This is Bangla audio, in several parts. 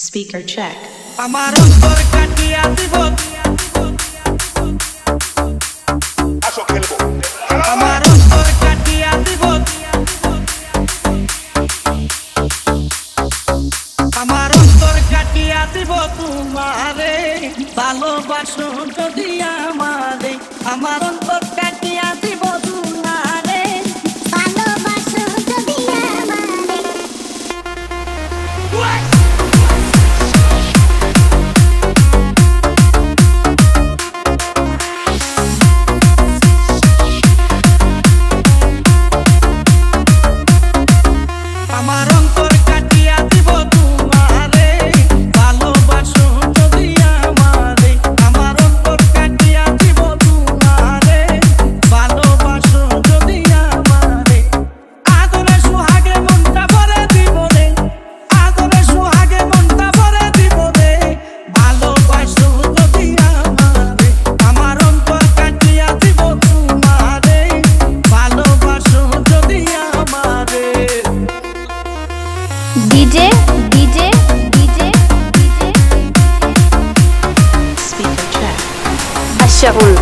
Speaker check. আমার অন্তর কাটিয়া দিব আসো খেলবো আমার অন্তর কাটিয়া দিব আমার অন্তর কাটিয়া দিব তোমারে ভালোবাসো যদি আমারে আমার অন্তর কাটিয়া দিব তোমারে ভালোবাসো যদি আমারে আমার অন্তর কাটিয়া দিব তোমারে ভালোবাসো যদি আমারে আমার অন্তর কাটিয়া দিব তোমারে ভালোবাসো যদি আমারে আদরে সুহাগে মনটা ভরে দিব রে আদরে সুহাগে মনটা ভরে দিব রে ভালোবাসো যদি আমারে আমার অন্তর কাটিয়া দিব তোমারে ভালোবাসো যদি আমারে DJ Speaker check. الشغل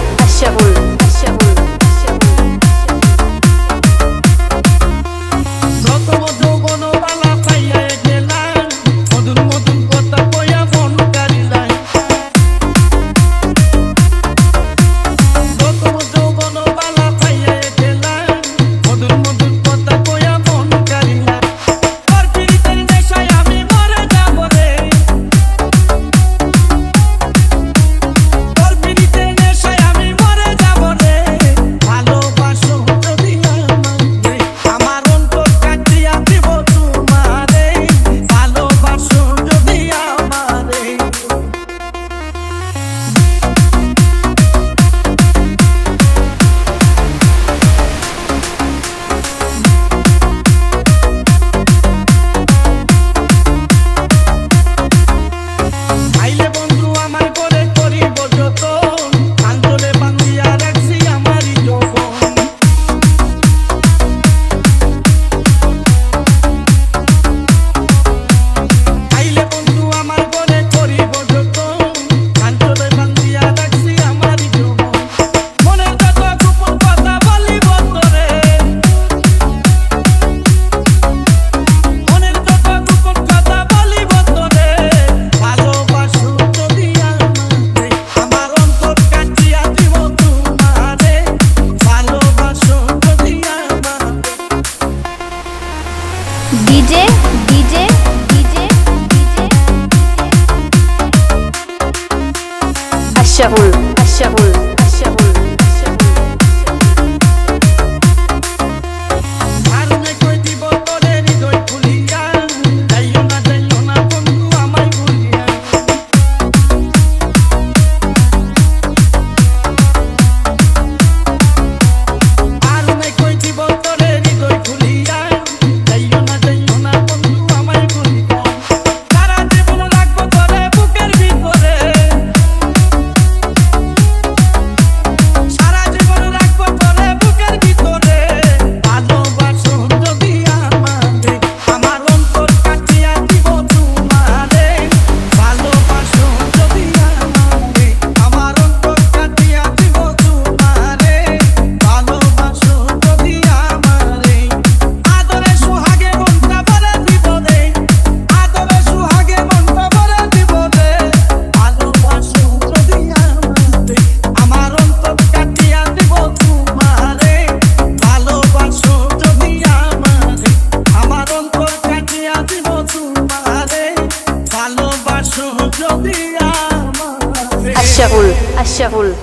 প্রথম যৌবন বালা পাইয়া গেলাম মধুর মধুর কথা কইয়া মন কারিলাই প্রথম যৌবন বালা পাইয়া গেলাম মধুর মধুর কথা কইয়া মন কারিলাই তোর পিরিতের নেশায় আমি মরে যাব রে তোর পিরিতের নেশায় আমি মরে যাব রে ভালোবাসো যদি আমারে আমার অন্তর কাটিয়া দিব তোমারে ভালোবাসো যদি আমারে আইলে বন্ধু আমার করে করিব যতন আন্দোলে বান্ধিয়া রাখছি আমারই যৌবন আইলে বন্ধু আমার করে করিব যতন আন্দোলে বান্ধিয়া রাখছি আমারই যৌবন মনের যত গোপন কথা বলিব তোরে মনের যত গোপন কথা বলিব তোরে ভালোবাসো যদি আমারে আমার অন্তর কাটিয়া দিব তোমারে ভালোবাসো যদি আমারে DJ الشغل আর নাই কই দিব তোরে হৃদয় খুলিয়া যাইও না বন্ধু আমায় ভুলিয়া আর নাই কই দিব তোরে হৃদয় খুলিয়া যাইও না বন্ধু আমায় ভুলিয়া সারা জীবন রাখবো তোরে বুকের ভিতরে সারা জীবন রাখবো তোরে বুকের ভিতরে ভালোবাসো যদি আমারে আমার অন্তর কাটিয়া দিব তোমারে ভালোবাসো যদি আমারে আমার অন্তর কাটিয়া দিব তোমারে ভালোবাসো যদি আমারে আদরে সুহাগে মনটা ভরে দিব রে আদরে সুহাগে মনটা ভরে দিব রে ভালোবাসো যদি আমারে আমার অন্তর কাটিয়া দিব তোমারে ভালোবাসো যদি আমারে আমার অন্তর কাটিয়া দিব তোমারে ভালোবাসো যদি আমারে الشغل